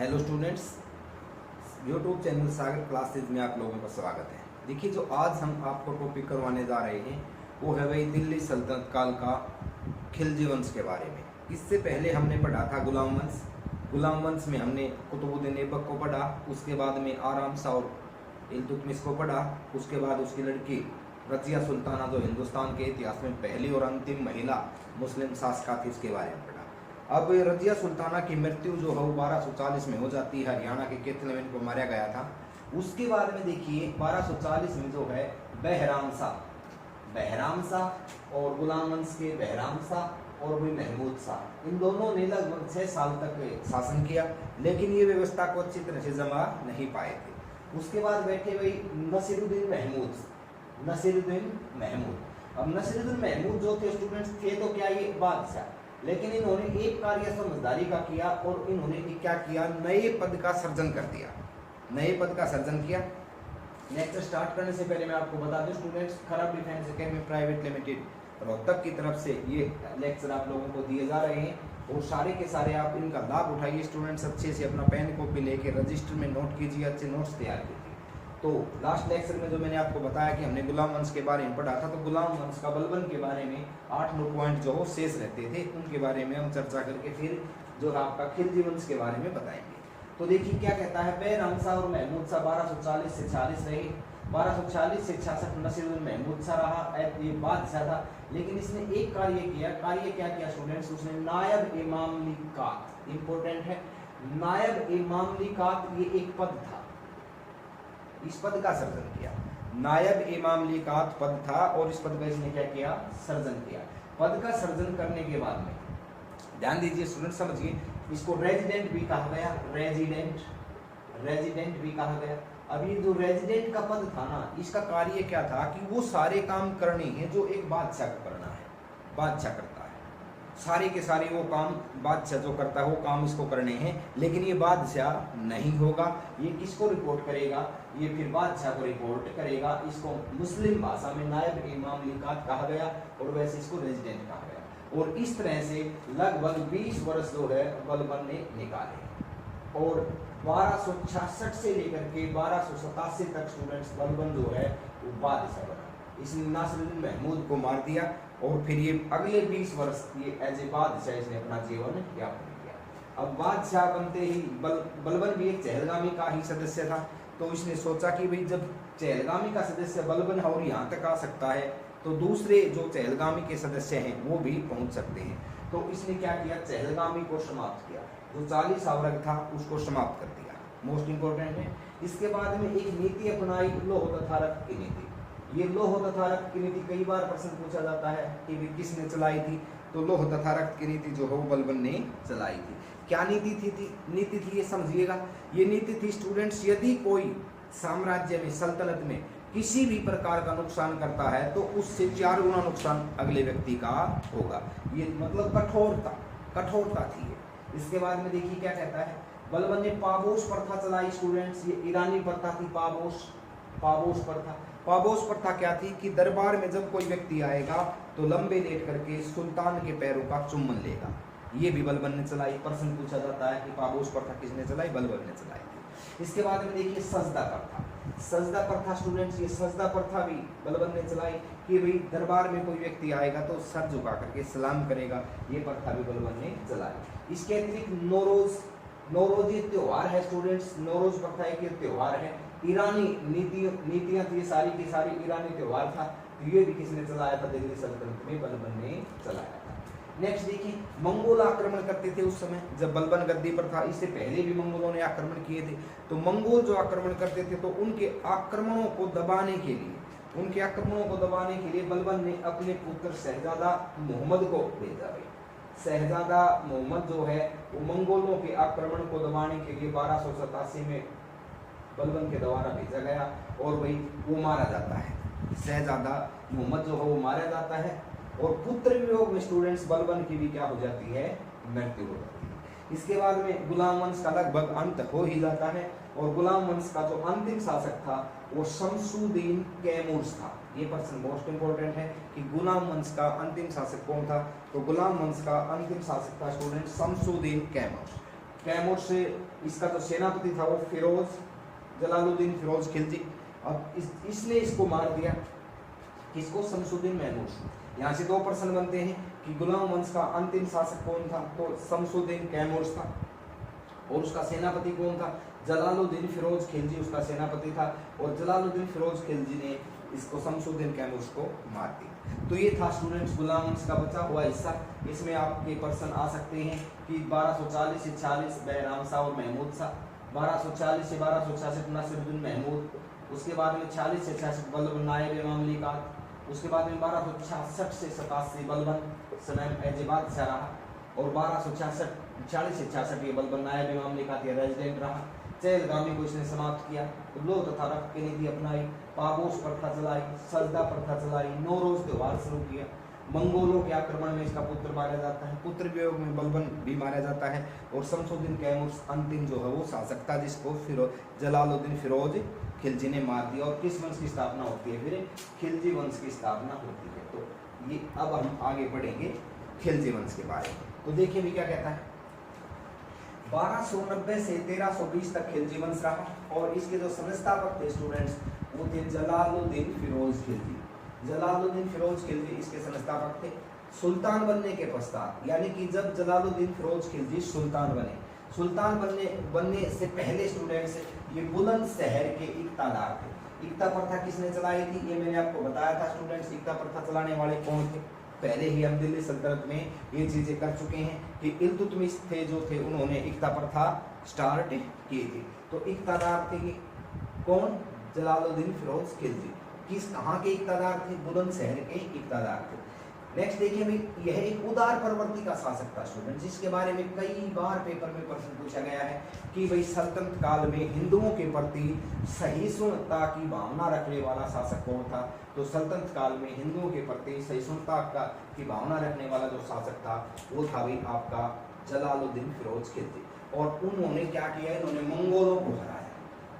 Hello students, YouTube channel सागर classes में आप लोगों का स्वागत है। देखिए, जो आज हम आपको टॉपिक करवाने जा रहे हैं वो है भाई दिल्ली सल्तनत काल का खिलजी वंश के बारे में। इससे पहले हमने पढ़ा था गुलाम वंश। गुलाम वंश में हमने कुतुबुद्दीन ऐबक को पढ़ा, उसके बाद में आराम शाह और इल्तुतमिश को पढ़ा, उसके बाद उसकी लड़की रजिया सुल्ताना जो हिंदुस्तान के इतिहास में पहली और अंतिम महिला मुस्लिम शासका थी, उसके बारे में पढ़ा। अब रजिया सुल्ताना की मृत्यु जो है वो 1240 में हो जाती है। हरियाणा के कैथल में इनको मारा गया था। उसके बाद में देखिए 1240 में जो है बहराम शाह और गुलाम वंश के बहराम शाह और भी महमूद शाह, इन दोनों ने लगभग 6 साल तक शासन किया, लेकिन ये व्यवस्था को अच्छी तरह से जमा नहीं पाए थे। उसके बाद बैठे हुए नसीरुद्दीन महमूद। अब नसीरुद्दीन महमूद जो थे स्टूडेंट्स थे तो क्या ये बादशाह, लेकिन इन्होंने एक कार्य समझदारी का किया और इन्होंने क्या किया, नए पद का सृजन कर दिया, नए पद का सृजन किया। लेक्चर स्टार्ट करने से पहले मैं आपको बता दूं स्टूडेंट्स, खराब defence academy private limited Rohtak की तरफ से ये लेक्चर आप लोगों को दिए जा रहे हैं और सारे के सारे आप इनका लाभ उठाइए। स्टूडेंट्स अच्छे से अपना पेन कॉपी लेके रजिस्टर में नोट कीजिए, अच्छे नोट्स तैयार कीजिए। तो लास्ट लेक्चर में जो मैंने आपको बताया कि हमने गुलाम वंश के बारे में पढ़ा था, तो गुलाम वंश का बलबन के बारे में 8-9 पॉइंट जो हो शेष रहते थे, उनके बारे में हम चर्चा करके फिर जो आपका खिलजी वंश के बारे में बताएंगे। तो देखिए क्या कहता है, बहराम शाह और महमूद शाह 1240 से 40 रहे। 1240 से 66 नसीरुद्दीन महमूद शाह रहा, ये बादशाह था, लेकिन इसने एक कार्य किया। कार्य क्या किया स्टूडेंट्स, उसने नायब ए मामलिकात, इंपॉर्टेंट है, नायब ए मामलिकात ये एक पद था, इस पद का सृजन किया। नायब ए मामलिकात पद था और इस पद का इसने क्या किया, सृजन किया। पद का सृजन करने के बाद में ध्यान दीजिए स्टूडेंट, समझिए, इसको रेजिडेंट भी कहा गया, रेजिडेंट भी कहा गया। अब ये जो रेजिडेंट का पद था ना, इसका कार्य क्या था कि वो सारे काम करने हैं जो एक बादशाह को करना है, बादशाह करता है, सारे के सारे वो काम बादशाह जो करता है वो काम इसको करने हैं, लेकिन ये बादशाह नहीं होगा। ये किसको रिपोर्ट करेगा, ये फिर बादशाह को रिपोर्ट करेगा। इसको मुस्लिम भाषा में नायब ए मामलिकात कहा गया और वैसे इसको रेजिडेंट कहा गया। और इस तरह से लगभग 20 वर्ष जो है बलबन ने निकाले और 1266 से लेकर के 1287 तक स्टूडेंट्स बलबन जो है वो बादशाह बना। इसने नासिरुद्दीन महमूद को मार दिया और फिर ये अगले 20 वर्ष ये एज ए बादशाह इसने अपना जीवन यापन किया। अब बादशाह बनते ही बलबन भी एक चहलगामी का ही सदस्य था, तो इसने सोचा कि भाई जब चहलगामी का सदस्य बलबन और यहाँ तक आ सकता है तो दूसरे जो चहलगामी के सदस्य हैं वो भी पहुंच सकते हैं। तो इसने क्या किया, चहलगामी को समाप्त किया, जो 40 वर्ग था उसको समाप्त कर दिया, मोस्ट इंपोर्टेंट है। इसके बाद में एक नीति अपनाई, लौह तथा रक्त की नीति। ये लौह तथा रक्त की नीति कई बार प्रश्न पूछा जाता है कि भी किसने चलाई थी, तो लौह तथा रक्त की नीति जो है वो बलबन ने चलाई थी। क्या नीति थी ये समझिएगा। ये नीति थी स्टूडेंट्स, यदि कोई साम्राज्य में, सल्तनत में किसी भी प्रकार का नुकसान करता है तो उससे 4 गुना नुकसान अगले व्यक्ति का होगा। ये मतलब कठोरता थी ये। इसके बाद में देखिए क्या कहता है, बलबन ने पाबोस प्रथा चलाई स्टूडेंट्स। ये ईरानी प्रथा थी, पाबोस प्रथा क्या थी कि दरबार में जब कोई व्यक्ति आएगा तो लंबे लेट करके सुल्तान के पैरों का चुम्बन लेगा। ये भी बलबन ने चलाई। प्रश्न पूछा जाता है कि पाबोस प्रथा किसने चलाई, बलबन ने चलाई थी। इसके बाद में देखिए सजदा प्रथा स्टूडेंट्स, ये सजदा प्रथा भी बलबन ने चलाई कि भाई दरबार में कोई व्यक्ति आएगा तो सर झुका करके सलाम करेगा, ये प्रथा भी बलबन ने चलाई। इसके अतिरिक्त नौरोज ये त्योहार है स्टूडेंट्स, नौरोज प्रथा एक त्योहार है, ईरानी नीतियां थी, सारी की सारी ईरानी त्योहार था, तो ये भी किसने चलाया था, दिल्ली सल्तनत में बलबन ने चलाया था। नेक्स्ट देखिए, मंगोल आक्रमण करते थे उस समय जब बलबन गद्दी पर था। इससे पहले भी मंगोलों ने आक्रमण किए थे। तो मंगोल जो आक्रमण करते थे तो उनके आक्रमणों को दबाने के लिए बलबन ने अपने पुत्र शहजादा मोहम्मद को भेजा। शहजादा मोहम्मद जो है वो मंगोलों के आक्रमण को दबाने के लिए 1287 में बलबन के द्वारा भेजा गया और वही वो मारा जाता है। शहजादा मोहम्मद जो है वो मारा जाता है और पुत्र वियोग में स्टूडेंट्स बलबन की भी क्या हो जाती है, मृत्यु हो जाती है। इसके बाद में गुलाम वंश का लगभग अंत हो ही जाता है और गुलाम वंश का जो अंतिम शासक था वो शमसुद्दीन कैमूर था। ये प्रश्न मोस्ट इंपोर्टेंट है कि गुलाम वंश का अंतिम शासक कौन था, तो गुलाम वंश का अंतिम शासक था स्टूडेंट शमसुद्दीन कैमूर। कैमूर से इसका जो सेनापति था वो फिरोज जलालुद्दीन फिरोज खिलजी। अब इसने इसको मार दिया, किसको? शमसुद्दीन महमूद। यहाँ से दो प्रश्न बनते हैं कि गुलाम वंश का अंतिम शासक कौन था? तो शमसुद्दीन कैमूर था। और उसका सेनापति कौन था? जलालुद्दीन फिरोज खिलजी उसका सेनापति था। और जलालुद्दीन फिरोज खिलजी ने इसको शमसुद्दीन कैमूर को मार दिया। तो ये था स्टूडेंट्स गुलाम वंश का बचा हुआ हिस्सा। इसमें आपके प्रश्न आ सकते हैं कि 1240 से 40 बहराम शाह और महमूद शाह, 1240 से 1266 नासिरुद्दीन महमूद, उसके बाद में 40 से 66 बलबन नायब मामलिकात, उसके बाद में 1266 से 87 बलबन सनम एजबाद शाह रहा, और 1266 40 से 66 ये बलबन नायब मामलिकात या रेजिडेंट रहा। चहलगामी को इसने समाप्त किया। लो तथा रख के नीति अपनाई, पागोश प्रथा चलाई, सजदा प्रथा चलाई, नौरोज त्योहार शुरू किया। मंगोलों के आक्रमण में इसका पुत्र मारा जाता है, पुत्र वियोग में बलबन भी मारा जाता है। और शमसुद्दीन कैमूर अंतिम जो है वो शासक था जिसको जलालुद्दीन फिरोज खिलजी ने मार दिया। और किस वंश की स्थापना होती है? फिर खिलजी वंश की स्थापना होती है। तो ये अब हम आगे बढ़ेंगे खिलजी वंश के बारे में। तो देखिए भी क्या कहता है, 1290 से 1320 तक खिलजी वंश रहा। और इसके जो संस्थापक थे स्टूडेंट्स वो थे जलालुद्दीन फिरोज खिलजी। जलालुद्दीन फिरोज खिलजी इसके संस्थापक थे। सुल्तान बनने के पश्चात, यानी कि जब जलालुद्दीन फिरोज खिलजी सुल्तान बने, सुल्तान बनने से पहले स्टूडेंट्स ये बुलंदशहर के इक्तादार थे। इक्ता प्रथा किसने चलाई थी? ये मैंने आपको बताया था स्टूडेंट्स। इक्ता प्रथा चलाने वाले कौन थे? पहले ही हम दिल्ली सल्तनत में ये चीजें कर चुके हैं कि इल्तुतमिश थे जो थे उन्होंने इक्ता प्रथा स्टार्ट की थी। तो इक्तादार थे कौन? जलालुद्दीन फिरोज खिलजी। कहाँ के इक्तादार थे? बुलंदशहर के इक्तादार थे। नेक्स्ट देखिए भाई, यह एक उदार प्रवृत्ति का शासक था स्टूडेंट, जिसके बारे में कई बार पेपर में प्रश्न पूछा गया है कि भाई सल्तनत काल में हिंदुओं के प्रति सहिष्णुता की भावना रखने वाला शासक कौन था? तो सल्तनत काल में हिंदुओं के प्रति सहिष्णुता की भावना रखने वाला जो शासक था वो था भाई आपका जलालुद्दीन फिरोज खिलजी। और उन्होंने क्या किया? इन्होंने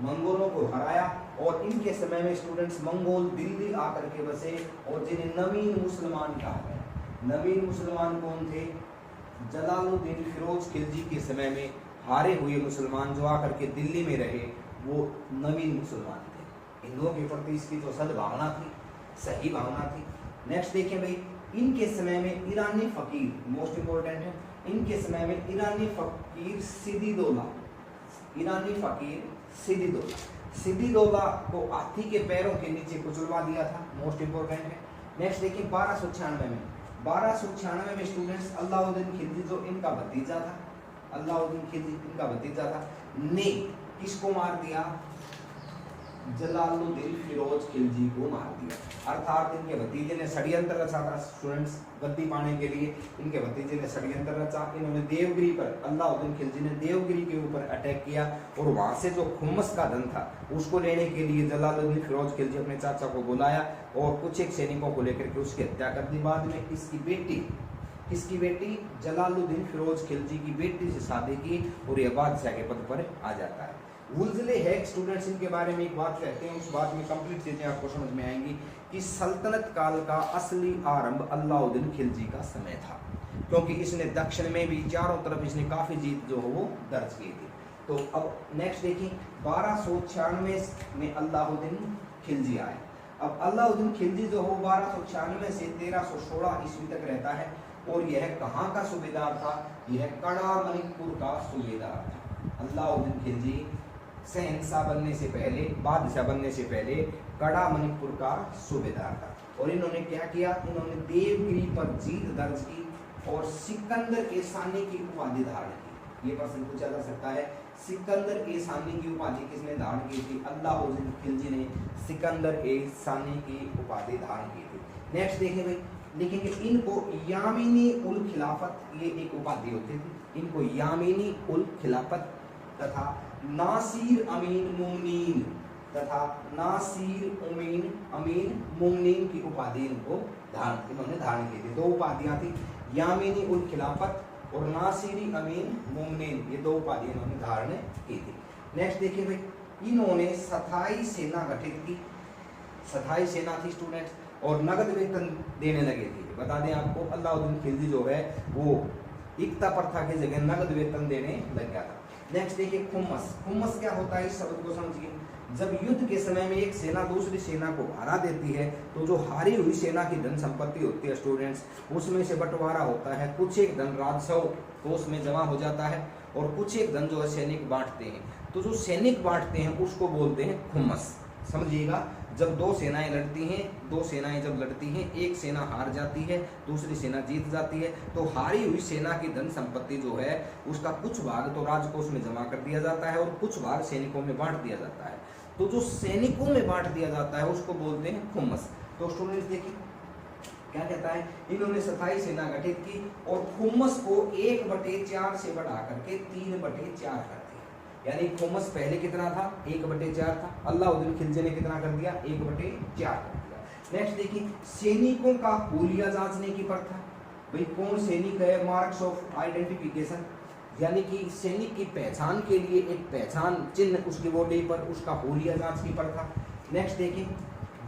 मंगोलों को हराया। और इनके समय में स्टूडेंट्स मंगोल दिल्ली आकर के बसे और जिन्हें नवीन मुसलमान कहा गया। नवीन मुसलमान कौन थे? जलालुद्दीन फिरोज खिलजी के समय में हारे हुए मुसलमान जो आकर के दिल्ली में रहे वो नवीन मुसलमान थे। हिंदुओं के प्रति इसकी जो सद्भावना थी, सही भावना थी। नेक्स्ट देखिए भाई, इनके समय में ईरानी फकीर, मोस्ट इंपोर्टेंट है, इनके समय में ईरानी फकीर सिद्दीदौला को हाथी के पैरों के नीचे कुचलवा दिया था। मोस्ट इंपोर्टेंट है। नेक्स्ट देखिए 1296 में स्टूडेंट्स अलाउद्दीन खिलजी जो इनका भतीजा था, ने किसको मार दिया? जलालुद्दीन फिरोज खिलजी को मार दिया। अर्थात इनके भतीजे ने षड्यंत्र रचा था स्टूडेंट्स गद्दी पाने के लिए। इनके भतीजे ने षड्यंत्र रचा। इन्होंने देवगिरी पर, अलाउद्दीन खिलजी ने देवगिरी के ऊपर अटैक किया और वहां से जो खुम्मस का धन था उसको लेने के लिए जलालुद्दीन फिरोज खिलजी अपने चाचा को बुलाया और कुछ एक सैनिकों को लेकर के उसकी हत्या कर दी। बाद में इसकी बेटी जलालुद्दीन फिरोज खिलजी की बेटी से शादी की और यह बादशाह के पद पर आ जाता है। वुल्जले हैक स्टूडेंट्स इनके बारे में एक बात कहते हैं, उस बात में कंप्लीट चीजें आपको समझ में आएंगी कि सल्तनत काल का असली आरंभ अलाउद्दीन खिलजी का समय था, क्योंकि इसने दक्षिण में भी चारों तरफ इसने काफी जीत जो है वो दर्ज की थी। तो अब नेक्स्ट देखिए 1296 में अलाउद्दीन खिलजी आए। अब अलाउद्दीन खिलजी जो हो 1296 से 1316 ईस्वी तक रहता है और यह कहाँ का सूबेदार था? यह कड़ा मणिपुर का सूबेदार था। अलाउद्दीन खिलजी शहंशाह बनने से पहले, बादशाह बनने से पहले कड़ा मणिपुर का सूबेदार था। और इन्होंने क्या किया? इन्होंने देवगिरी पर जीत दर्ज की और सिकंदर ए सानी की उपाधि धारण की। ये प्रश्न पूछा जा सकता है, सिकंदर ए सानी की उपाधि किसने धारण की थी? अलाउद्दीन खिलजी ने सिकंदर ए सानी की उपाधि धारण की थी। नेक्स्ट देखिए भाई, लिखेंगे इनको यामीनी उल खिलाफत, ये एक उपाधि होती थी। इनको यामीनी उल खिलाफत तथा नासिर अमीन मुमनीन की उपाधि इन्होंने धारण की थी। दो उपाधियां थी, यामीनी उल खिलाफत और नासिरी अमीन मुमनीन, ये दो उपाधि इन्होंने धारण की थी। नेक्स्ट देखिए भाई, इन्होंने स्थायी सेना गठित की। स्थायी सेना थी स्टूडेंट्स और नगद वेतन देने लगे थे। बता दें आपको, अलाउद्दीन खिलजी जो है वो एकता प्रथा की जगह नगद वेतन देने लग गया था। नेक्स्ट देखिए खुम्मस। खुम्मस क्या होता है, इस शब्द को समझिए। जब युद्ध के समय में एक सेना दूसरी सेना को हरा देती है तो जो हारी हुई सेना की धन संपत्ति होती है स्टूडेंट्स, उसमें से बंटवारा होता है। कुछ एक धन राजस्व कोष में जमा हो जाता है और कुछ एक धन जो है सैनिक बांटते हैं। तो जो सैनिक बांटते हैं उसको बोलते हैं खुम्मस। समझिएगा, जब दो सेनाएं लड़ती हैं, दो सेनाएं जब लड़ती हैं, एक सेना हार जाती है, दूसरी सेना जीत जाती है, तो हारी हुई सेना की धन संपत्ति जो है उसका कुछ भाग तो राजकोष में जमा कर दिया जाता है और कुछ भाग सैनिकों में बांट दिया जाता है। तो जो सैनिकों में बांट दिया जाता है उसको बोलते हैं खुम्मस। तो स्टूडेंट्स देखिए क्या कहता है, इन्होंने स्थायी सेना गठित की और खुम्मस को 1/4 से बढ़ा करके 3/4 कर दिया। यानी खुम्मस पहले कितना था, 1/4 था, अलाउद्दीन खिलजी ने कितना कर दिया, 1/4 कर दिया। नेक्स्ट देखिए सैनिकों का हुलिया जांचने की प्रथा। भाई कौन सैनिक है, मार्क्स ऑफ आइडेंटिफिकेशन, यानी कि सैनिक की पहचान के लिए एक पहचान चिन्ह उसकी बॉडी पर, उसका हुलिया जांच की प्रथा। नेक्स्ट देखिए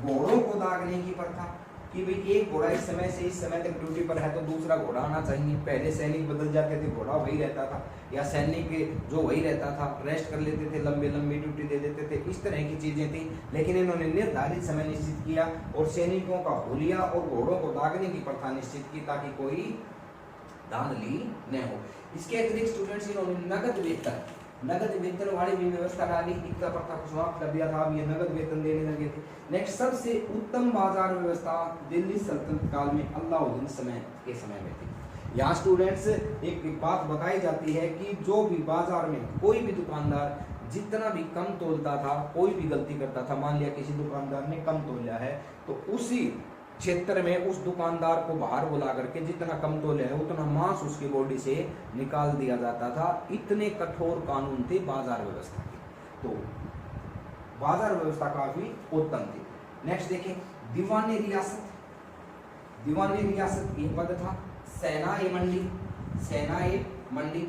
घोड़ों को दागने की प्रथा कि भाई एक घोड़ा इस समय से इस समय तक ड्यूटी पर है तो दूसरा घोड़ा आना चाहिए। पहले सैनिक बदल जाते थे, घोड़ा वही रहता था, या सैनिक जो वही रहता था रेस्ट कर लेते थे, लंबी लंबी ड्यूटी दे देते थे, इस तरह की चीजें थी। लेकिन इन्होंने निर्धारित समय निश्चित किया और सैनिकों का हुलिया और घोड़ों को दागने की प्रथा निश्चित की ताकि कोई धांधली न हो। इसके अतिरिक्त स्टूडेंट्स इन्होंने नगद वेतन वाली भी व्यवस्था डाली, एकता प्रथा को समाप्त कर दिया था, अब ये नगद वेतन देने लगे थे। नेक्स्ट सबसे उत्तम बाजार व्यवस्था दिल्ली सल्तनत काल में अलाउद्दीन के समय में थी। यहाँ स्टूडेंट्स एक बात बताई जाती है कि जो भी बाजार में कोई भी दुकानदार जितना भी कम तोलता था, कोई भी गलती करता था, मान लिया किसी दुकानदार ने कम तोला है तो उसी क्षेत्र में उस दुकानदार को बाहर बुला करके जितना कम तोले है उतना मांस उसकी बॉडी से निकाल दिया जाता था। इतने कठोर कानून थे बाजार व्यवस्था के, तो बाजार व्यवस्था काफी उत्तम थी। नेक्स्ट देखें दीवानी रियासत। दीवानी रियासत ये पद था। सेनाए मंडी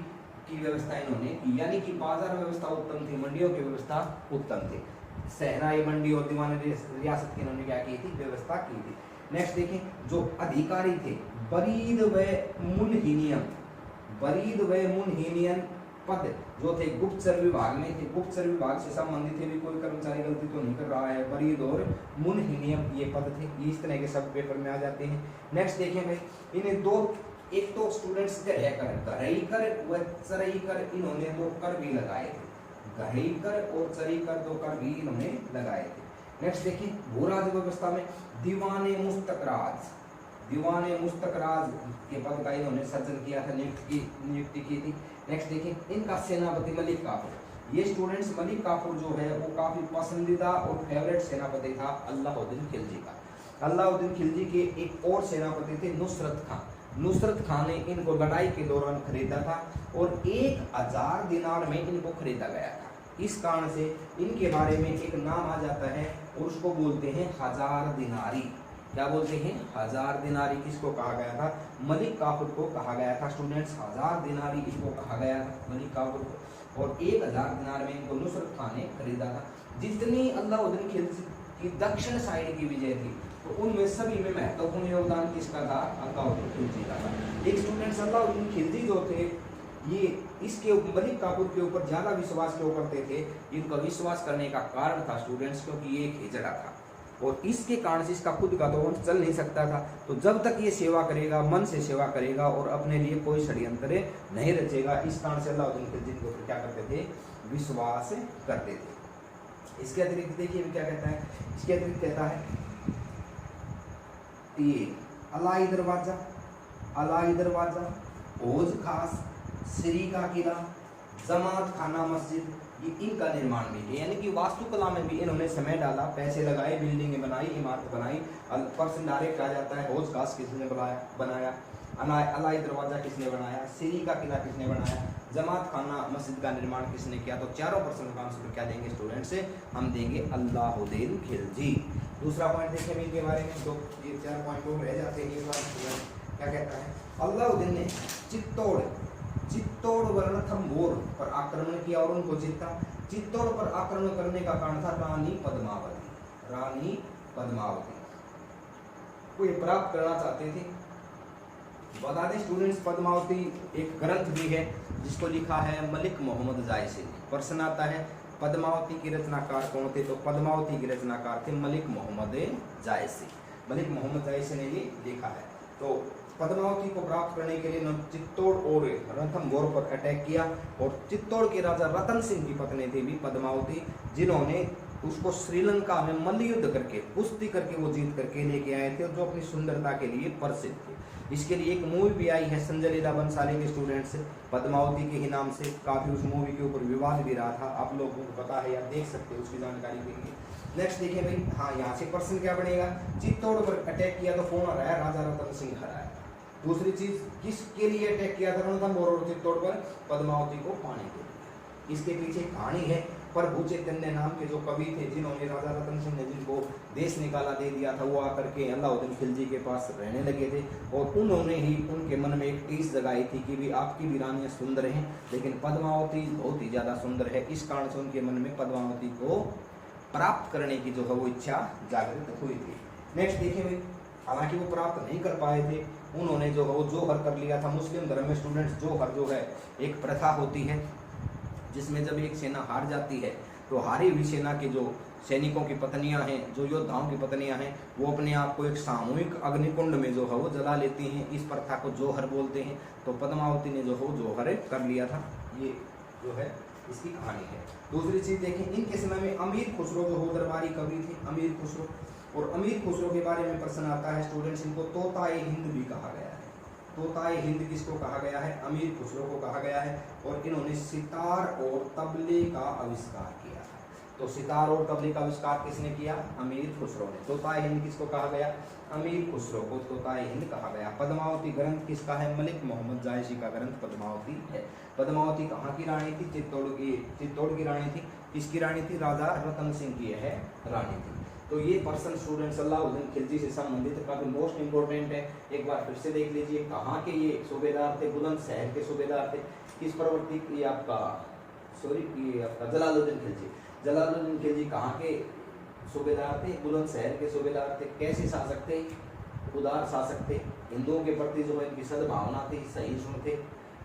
की व्यवस्था इन्होंने की, यानी कि बाजार व्यवस्था उत्तम थी, मंडियों की व्यवस्था उत्तम थी। सेनाए मंडी और दीवानी रियासत की इन्होंने क्या की थी, व्यवस्था की थी। नेक्स्ट देखें जो अधिकारी थे बरीद व मुनहीनियन पद जो थे गुप्तचर विभाग में थे, गुप्तचर विभाग से संबंधित थे, भी कोई कर्मचारी गलती तो नहीं कर रहा है, बरीद और मुनहीनियन ये पद थे, ये इस तरह के सब पेपर में आ जाते हैं। नेक्स्ट देखें भाई इन्हें दो, एक तो स्टूडेंट्स गृह कर व चरई कर, इन्होंने दो कर भी लगाए थे, गृह कर और चरई कर दो कर भी इन्होंने लगाए थे। नेक्स्ट देखिए भूराज व्यवस्था में दीवाने मुस्तक राज के पद का इन्होंने सर्जन किया था, नियुक्ति की थी। नेक्स्ट देखिए इनका सेनापति मलिक काफूर। ये स्टूडेंट्स मलिक काफूर जो है वो काफी पसंदीदा और फेवरेट सेनापति था अलाउद्दीन खिलजी का। अलाउद्दीन खिलजी के एक और सेनापति थे नुसरत खान। नुसरत खान ने इनको लड़ाई के दौरान खरीदा था और 1000 दिनार में इनको खरीदा गया था। इस कारण से इनके बारे में एक नाम आ जाता है और उसको बोलते हैं 1000 दिनारी। क्या बोलते हैं, 1000 दिनारी। किसको कहा गया था, मलिक काफूर को कहा गया था स्टूडेंट्स, 1000 दिनारी इसको कहा गया था मलिक काफूर को, और 1000 दिनार में इनको नुसरत खान ने खरीदा था। जितनी अलाउद्दीन खिलजी की दक्षिण साइड की विजय थी तो उनमें सभी में महत्वपूर्ण योगदान किसका था, अलाउद्दीन खिलजी का था। एक स्टूडेंट्स अलाउद्दीन खिलजी जो थे ये इसके मलिक काफूर के ऊपर ज्यादा विश्वास क्यों करते थे, इनका विश्वास करने का कारण था स्टूडेंट्स क्योंकि ये एक हिजड़ा था और इसके कारण से इसका खुद का तो चल नहीं सकता था। तो जब तक ये सेवा करेगा, मन से सेवा करेगा और अपने लिए कोई षड्यंत्र नहीं रचेगा, इस कारण से अलाउद्दीन खिलजी को क्या करते थे, विश्वास करते थे। इसके अतिरिक्त देखिए क्या कहता है, इसके अतिरिक्त कहता है ये अलाई दरवाजा, हौज खास, श्री का किला, जमात खाना मस्जिद, ये इनका निर्माण भी है। यानी कि वास्तुकला में भी इन्होंने समय डाला, पैसे लगाए, बिल्डिंगें बनाई, इमारत बनाई। पर्सन डायरेक्ट आ जाता है, हौज खास किसने बनाया, अलाई दरवाजा किसने बनाया, श्री का किला किसने बनाया, जमात खाना मस्जिद का निर्माण किसने किया। तो चारों पर्सन का आंसर क्या देंगे स्टूडेंट से, हम देंगे अलाउद्दीन खिलजी। दूसरा पॉइंट देखें इनके बारे में, तो ये 4 पॉइंट और रह जाते हैं। क्या कहता है, अलाउद्दीन ने चित्तौड़ व रणथंभौर पर आक्रमण किया और उनको जीता। चित्तौड़ पर आक्रमण करने का कारण था रानी पद्मावती को ये प्राप्त करना चाहते थे। बता दें स्टूडेंट्स, पद्मावती एक ग्रंथ भी है जिसको लिखा है मलिक मोहम्मद जायसी ने। प्रश्न आता है पद्मावती की रचनाकार कौन थे, तो पद्मावती के रचनाकार थे मलिक मोहम्मद जायसी। मलिक मोहम्मद जायसी ने ये लिखा है। तो पद्मावती को प्राप्त करने के लिए उन्होंने चित्तौड़ और रणथंभौर पर अटैक किया, और चित्तौड़ के राजा रतन सिंह की पत्नी थी भी पद्मावती, जिन्होंने उसको श्रीलंका में मल्लयुद्ध करके, कुश्ती करके वो जीत करके लेके आए थे, जो अपनी सुंदरता के लिए प्रसिद्ध थे। इसके लिए एक मूवी भी आई है संजय लीला बंसाली के स्टूडेंट्स, पद्मावती के ही नाम से। काफी उस मूवी के ऊपर विवाद भी रहा था, आप लोगों को पता है या देख सकते हो उसकी जानकारी के लिए। नेक्स्ट देखिए भाई, हाँ यहाँ से प्रश्न क्या बनेगा, चित्तौड़ पर अटैक किया तो कौन हराया, राजा रतन सिंह हराया। दूसरी चीज, किसके लिए अटैक किया था रणथंभौर और चित्तौड़ पर, पद्मावती को पाने के लिए। इसके पीछे कहानी है, प्रभु चैतन्य नाम के जो कवि थे, जिन्होंने राजा रतन सिंह ने जिनको देश निकाला दे दिया था, वो आकर के अलाउद्दीन खिलजी के पास रहने लगे थे, और उन्होंने ही उनके मन में एक टीस जगाई थी कि भी आपकी भी रानियां सुंदर हैं, लेकिन पद्मावती बहुत ही ज्यादा सुंदर है। इस कारण से उनके मन में पद्मावती को प्राप्त करने की जो है वो इच्छा जागृत हुई थी। नेक्स्ट देखिए भाई, हालांकि वो प्राप्त नहीं कर पाए थे, उन्होंने जो है वो जोहर कर लिया था। मुस्लिम धर्म में स्टूडेंट्स जोहर जो है एक प्रथा होती है, जिसमें जब एक सेना हार जाती है तो हारी हुई सेना के जो सैनिकों की पत्नियां हैं, जो योद्धाओं की पत्नियां हैं, वो अपने आप को एक सामूहिक अग्निकुंड में जो है वो जला लेती हैं। इस प्रथा को जोहर बोलते हैं। तो पद्मावती ने जो है वो जोहर कर लिया था, ये जो है इसकी कहानी है। दूसरी चीज देखें, इनके समय में अमीर खुसरो जो हो दरबारी कवि थे, अमीर खुसरो, और अमीर खुसरो के बारे में प्रश्न आता है स्टूडेंट्स, इनको तोताए हिंद भी कहा गया है। तोताए हिंद किसको कहा गया है, अमीर खुसरो को कहा गया है, और इन्होंने सितार और तबले का आविष्कार किया था। तो सितार और तबले का आविष्कार किसने किया, अमीर खुसरो ने। तोताए हिंद किसको कहा गया, अमीर खुसरो को तोताए हिंद कहा गया। पद्मावती ग्रंथ किसका है, मलिक मोहम्मद जायसी का ग्रंथ पद्मावती है। पद्मावती कहाँ की रानी थी, चित्तौड़ की रानी थी। किसकी रानी थी, राजा रतन सिंह की है रानी थी। तो ये पर्सन स्टूडेंट्स अलाउद्दीन खिलजी से संबंधित काफी मोस्ट इंपोर्टेंट है। एक बार फिर से देख लीजिए, कहाँ के ये सूबेदार थे, बुलंदशहर के सूबेदार थे। किस प्रवृत्ति की आपका जलालुद्दीन खिलजी। जलालुद्दीन खिलजी कहाँ के सूबेदार थे, बुलंदशहर के सूबेदार थे। कैसे शासक थे, उदार शासक थे। हिंदुओं के प्रति जो है इनकी सद्भावना थी, सहिष्णु थे,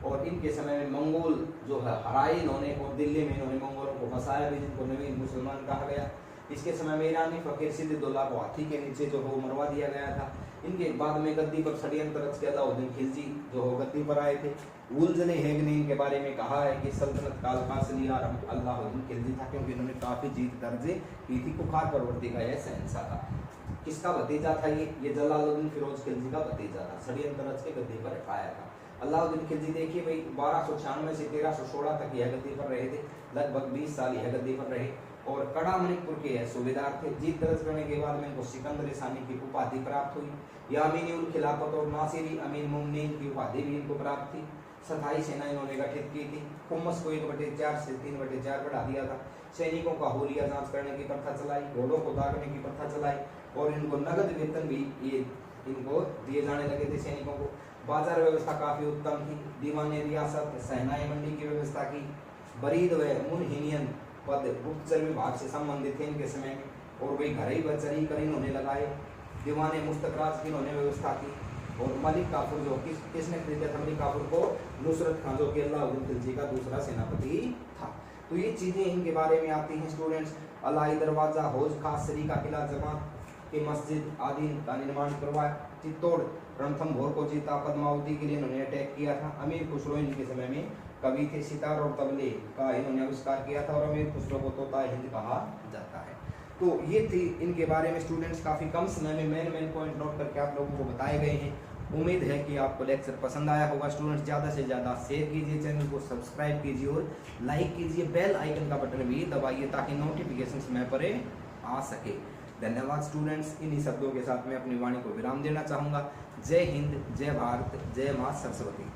और इनके समय में मंगोल जो है हराए इन्होंने, और दिल्ली में इन्होंने मंगोलों को फंसाया भी, जिनको नवीन मुसलमान कहा गया। इसके समय में ईरानी फकीर सिद्दुल्लाह को हाथी के नीचे जो हो मरवा दिया गया था। इनके बाद में गद्दी पर षड्यंत्र रच के अलाउद्दीन खिलजी जो हो गद्दी पर आए थे। वुल्जने हेग ने इनके बारे में कहा है कि सल्तनत काल का असली आरंभ अलाउद्दीन खिलजी था, क्योंकि इन्होंने काफी जीत दर्ज की थी। कुखार प्रवृत्ति का यह शहंशाह था। किसका भतीजा था ये जलालुद्दीन फिरोज खिलजी का भतीजा था। षड्यंत्र रच के गद्दी पर आया था। अलाउद्दीन खिलजी देखिए भाई, 1296 से 1316 तक यह गद्दी पर रहे थे। लगभग 20 साल यह गद्दी पर रहे, और कड़ा मणिपुर के यह सूबेदार थे। जीत दर्ज करने के बाद में इनको सिकंदर सानी की उपाधि प्राप्त हुई। यामीनी उल खिलाफत और नासिरी अमीन मुमनीन की उपाधि भी इनको प्राप्त थी। 27 सेना इन्होंने गठित की थी। खुम्मस को 1/4 से 3/4 बढ़ा दिया था। सैनिकों का होलिया जांच करने की प्रथा चलाई, घोड़ों को दागने की प्रथा चलाई, और इनको नगद वेतन भी ये इनको दिए जाने लगे थे सैनिकों को। बाजार व्यवस्था काफी उत्तम थी। दीवाने रियासत, सहनाई मंडी की व्यवस्था की। बरीद व मुनहिनियन पद गुप्तचर विभाग से संबंधित थे इनके समय में, और वही घरई बचरी कर इन्होंने लगाए। दीवाने मुस्तकराज की इन्होंने व्यवस्था की। और मलिक काफूर जो किसने खरीदा था, मलिक काफूर को नुसरत खान, जो कि अलाउद्दीन खिलजी का दूसरा सेनापति था। तो ये चीजें इनके बारे में आती हैं स्टूडेंट्स। अलाई दरवाजा, हौज खास, सरी का किला, जमा के मस्जिद आदि का निर्माण करवाया। चित्तौड़ रणथंभौर को जीता। पद्मावती के लिए इन्होंने अटैक किया था। अमीर खुसरो इनके समय में कवि थे। सितार और तबले का इन्होंने आविष्कार किया था, और अमीर खुसरो को तोताए हिंद कहा जाता है। तो ये थी इनके बारे में स्टूडेंट्स, काफी कम समय में मेन पॉइंट नोट करके आप लोगों को बताए गए हैं। उम्मीद है कि आपको लेक्चर पसंद आया होगा। स्टूडेंट्स ज़्यादा से ज़्यादा शेयर कीजिए, चैनल को सब्सक्राइब कीजिए और लाइक कीजिए। बेल आइकन का बटन भी दबाइए ताकि नोटिफिकेशन समय पर आ सके। धन्यवाद स्टूडेंट्स। इन्हीं शब्दों के साथ मैं अपनी वाणी को विराम देना चाहूँगा। जय हिंद, जय भारत, जय माँ सरस्वती।